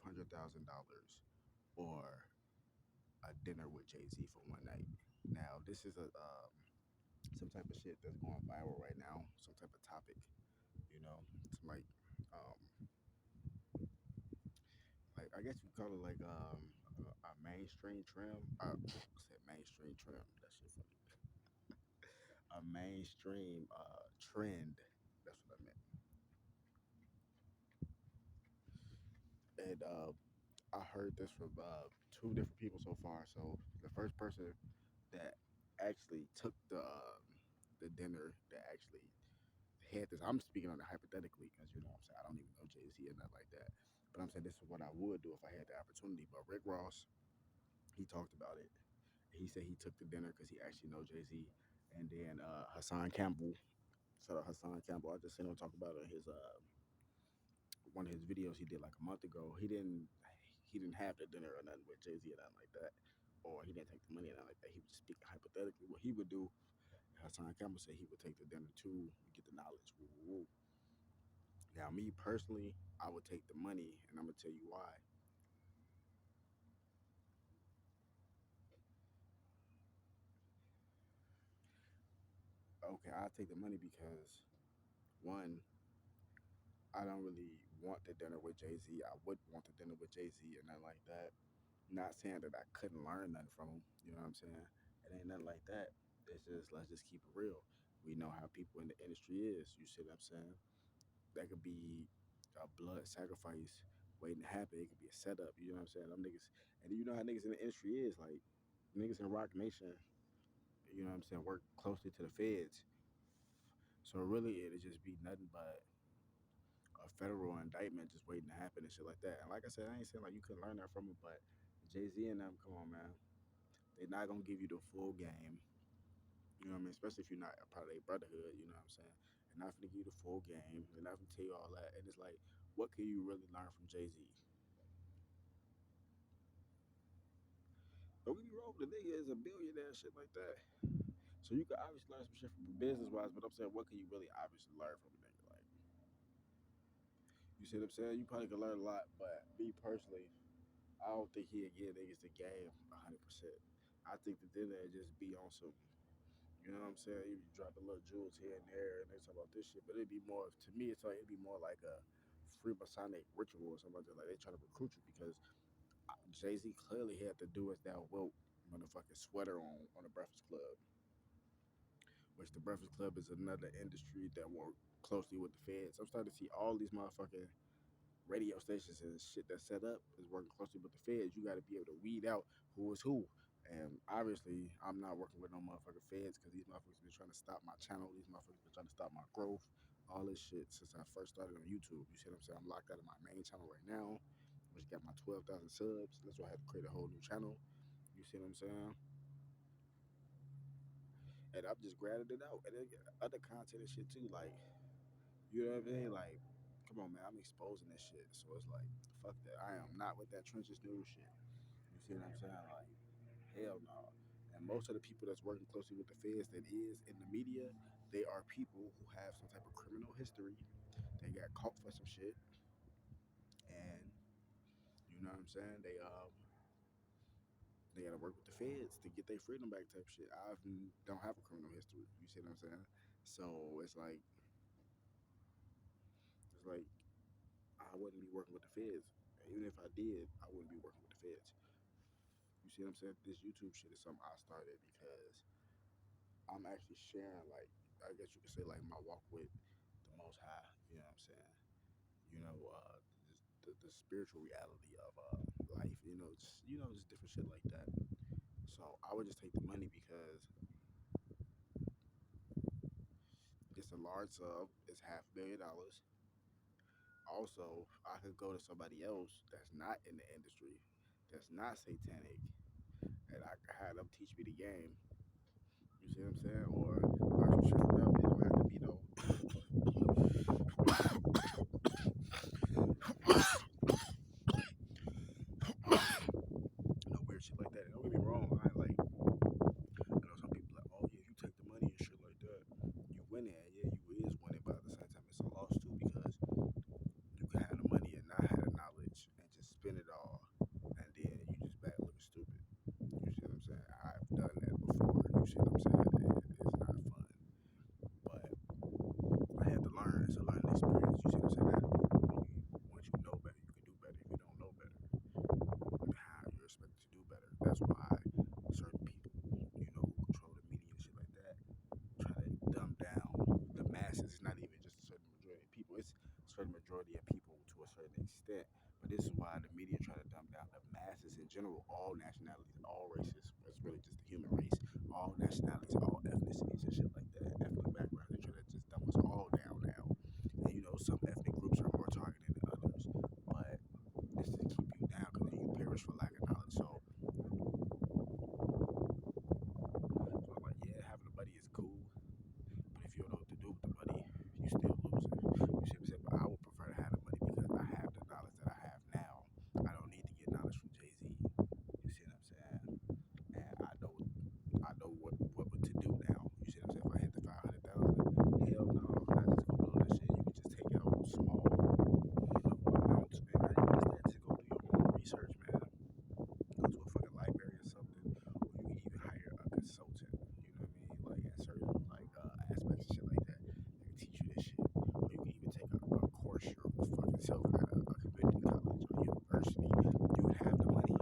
$500,000 or a dinner with Jay-Z for one night. Now, this is a some type of shit that's going viral right now, some type of topic, you know. It's like I guess you call it like a mainstream trim. I said mainstream trim. That shit funny. A mainstream trend. That's what I meant. And I heard this from two different people so far. So the first person that actually took the dinner that actually had this. I'm speaking on it hypothetically because you know what I'm saying I don't even know Jay Z or nothing like that. But I'm saying this is what I would do if I had the opportunity. But Rick Ross, he talked about it. He said he took the dinner because he actually know Jay Z. And then Hassan Campbell, so Hassan Campbell, I just seen him talk about it in his one of his videos he did like a month ago. He didn't have the dinner or nothing with Jay Z or nothing like that, or he didn't take the money or nothing like that. He was just speaking hypothetically what he would do. Hassan Campbell said he would take the dinner too, get the knowledge. Woo, woo, woo. Now, me personally, I would take the money, and I'm gonna tell you why. Okay, I take the money because one, I don't really want the dinner with Jay Z. I would want the dinner with Jay Z and nothing like that. Not saying that I couldn't learn nothing from him. You know what I'm saying? It ain't nothing like that. It's just let's just keep it real. We know how people in the industry is. You see what I'm saying? That could be a blood sacrifice waiting to happen. It could be a setup. You know what I'm saying? Them niggas, and you know how niggas in the industry is like niggas in Rock Nation. You know what I'm saying? Work closely to the feds. So really, it'd just be nothing but a federal indictment just waiting to happen and shit like that. And like I said, I ain't saying like you couldn't learn that from it, but Jay Z and them, come on, man. They're not gonna give you the full game. You know what I mean? Especially if you're not a part of their brotherhood. You know what I'm saying? They're not gonna give you the full game. They're not gonna tell you all that. And it's like, what can you really learn from Jay Z? Don't get me wrong, the nigga is a billionaire, and shit like that. So you can obviously learn some shit from business wise, but I'm saying, what can you really obviously learn from a nigga? Like, you see what I'm saying? You probably can learn a lot, but me personally, I don't think he'll give niggas the game 100%. I think that then they just be on some, you know what I'm saying? You drop a little jewels here and there, and they talk about this shit, but it'd be more, to me, it's like, it'd be more like a Freemasonic ritual or something like that. Like they try to recruit you because Jay Z clearly had to do with that woke motherfucking sweater on the Breakfast Club, which the Breakfast Club is another industry that work closely with the feds. I'm starting to see all these motherfucking radio stations and shit that's set up is working closely with the feds. You got to be able to weed out who is who. And obviously, I'm not working with no motherfucking feds because these motherfuckers been trying to stop my channel. These motherfuckers been trying to stop my growth. All this shit since I first started on YouTube. You see what I'm saying? I'm locked out of my main channel right now, which got my 12,000 subs. That's why I had to create a whole new channel. You see what I'm saying? And I'm just grabbing it out. And then get other content and shit too. Like, you know what I mean? Like, come on, man. I'm exposing this shit. So it's like, fuck that. I am not with that trenches news shit. You see what I'm saying? Like, hell no. And most of the people that's working closely with the feds that is in the media, they are people who have some type of criminal history. They got caught for some shit, and you know what I'm saying. They gotta work with the feds to get their freedom back type shit. Don't have a criminal history. You see what I'm saying? So it's like I wouldn't be working with the feds. Even if I did, I wouldn't be working with the feds. You see what I'm saying? This YouTube shit is something I started because I'm actually sharing, like, I guess you could say, like, my walk with the Most High. You know what I'm saying? You know, just the spiritual reality of life. Just different shit like that. So I would just take the money because it's a large sub. It's $500,000. Also, I could go to somebody else that's not in the industry, that's not satanic, and I could have them teach me the game. You see what I'm saying? Or learn some shit from them. It don't have to be no weird shit like that. Don't get me wrong. I ain't like, some people like, oh yeah, if you take the money and shit like that, you winning. Yeah, you is winning, but at the same time, it's a loss too because you can have the money and not have the knowledge and just spend it that's why certain people, who control the media and shit like that, try to dumb down the masses. It's not even just a certain majority of people. It's a certain majority of people to a certain extent. But this is why the media try to dumb down the masses in general, all nationalities, all races. It's really just the human race, all nationalities, all ethnicities and shit like that. Ethnic backgrounds. They try to just dumb us all down now. And some ethnic groups are more targeted than others. But it's to keep you down because then you perish for lack of knowledge. So like, yeah, having a buddy is cool. But if you don't know what to do with the money, you still losing. You see what I'm saying? But I would prefer to have the money because I have the knowledge that I have now. I don't need to get knowledge from Jay-Z. You see what I'm saying? And I know what to do now. You see what I'm saying? If I hit the 500,000, hell no, I just go blow that shit. You can just take out small, amounts, and not even just that. Just go do your own research, man. Go to a fucking library or something, or you can even hire a consultant. You know what I mean? Like at certain aspects and shit like that, they can teach you this shit. Or you can even take a course your fucking self at a community college or university. You would have the money. You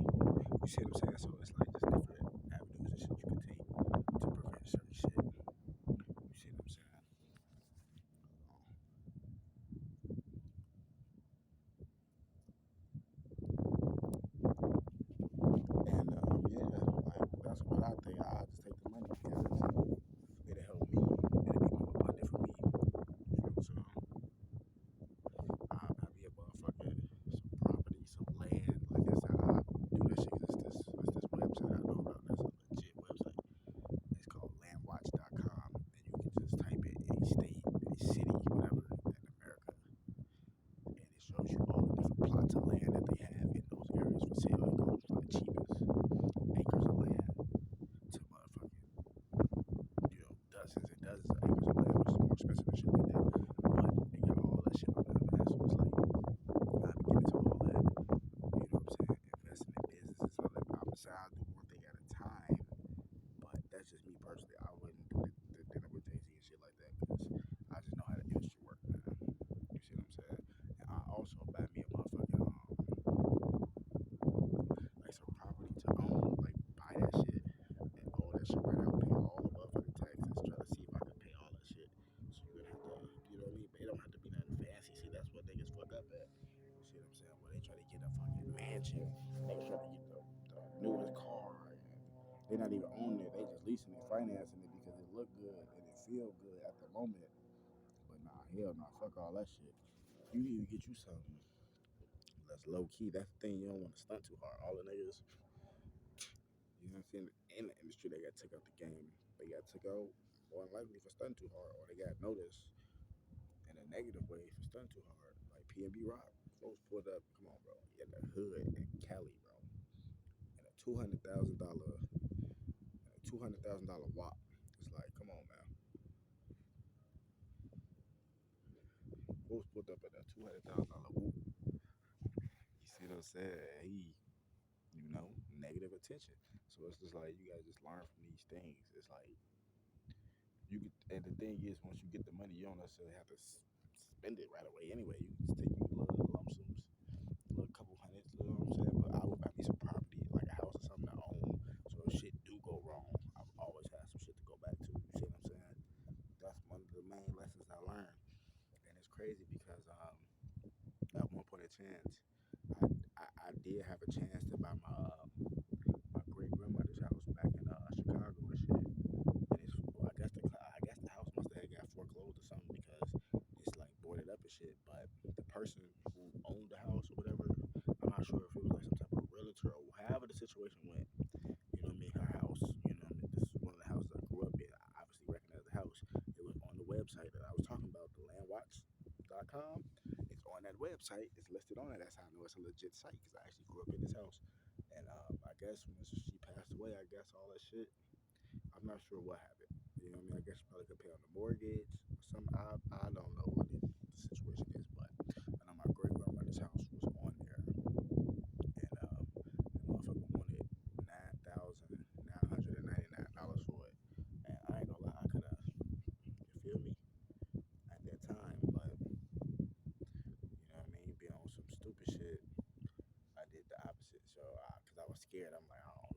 see what I'm saying? So it's like just different avenues and shit you can take to prevent certain shit. You see what I'm saying? And yeah, like that's what I think. I just take the money because it'll help me. It'll be more abundant for me. You know, so I'll be a motherfucker, some property, some land. Like that's how I do that shit. Cause it's this website I know about. That's a legit website. It's called landwatch.com, and you can just type in any state, any city, whatever in America, and it shows you all the different plots of land that they have in those areas for sale. It goes from the cheapest acres of land to motherfucking, dozens and dozens of acres of land, which is more expensive and shit like that. But they got all that shit on there, man. So it's like, I be getting into all that. You know what I'm saying? Investing in businesses, all that. I'm saying I'll do one thing at a time. But that's just me personally. I wouldn't do the dinner with Jay-Z and shit like that because I just know how the industry works, man. You see what I'm saying? And I also buy me a motherfucking like some property to own, like buy that shit and own that shit right out, pay all the motherfucking taxes, try to see if I can pay all that shit. So you're gonna have to, you know what I mean? But it don't have to be nothing fancy. See, that's what niggas fuck up at. You see what I'm saying? Where they try to get a fucking mansion, niggas try to get the newest car, and they're not even owning it. They just leasing it, financing it because it look good and it feel good at the moment. But nah, hell nah, fuck all that shit. You need to get you something that's low key. That's the thing. You don't want to stunt too hard. All the niggas, you know what I'm saying, in the industry, they got took out the game. They got took out more than likely for stunting too hard, or they got noticed in a negative way for stunting too hard. Like PNB Rock, folks pulled up. Come on, bro, in the hood in Cali, bro, and a $200,000 WAP. It's like, come on, man. Folks pulled up at that $200,000 whoop. You see what I'm saying? Negative attention. So it's just like you gotta just learn from these things. It's like you could, and the thing is, once you get the money, you don't necessarily have to spend it right away. Anyway, you can just take you little lump sums, a little couple hundreds. You know what I'm saying? But I would buy me some property, like a house or something to own. So if shit do go wrong, I've always had some shit to go back to. You see what I'm saying? That's one of the main lessons I learned, and it's crazy because at one point in chance, I did have a chance to buy my great grandmother's house back in Chicago and shit. And it's, well, I guess the house must have got foreclosed or something because it's like boarded up and shit. But the person who owned the house or whatever, I'm not sure if it was like some type of realtor or however the situation went. You know what I mean? Her house, you know what I mean? This is one of the houses I grew up in. I obviously recognize the house. It was on the website that I was talking about, the landwatch.com. It's on that website. It's listed on it. That's how I know it's a legit site because I actually grew up in this house. And I guess when she passed away, I guess all that shit, I'm not sure what happened. You know what I mean? I guess she probably could pay on the mortgage or something. I don't know what the situation is, but I know my great grandmother's house was on there. And the motherfucker wanted $9,999 for it. And I ain't gonna lie, I could have, you feel me, at that time. But, you know what I mean? Being on some stupid shit, I did the opposite. So, because I was scared, I'm like, I don't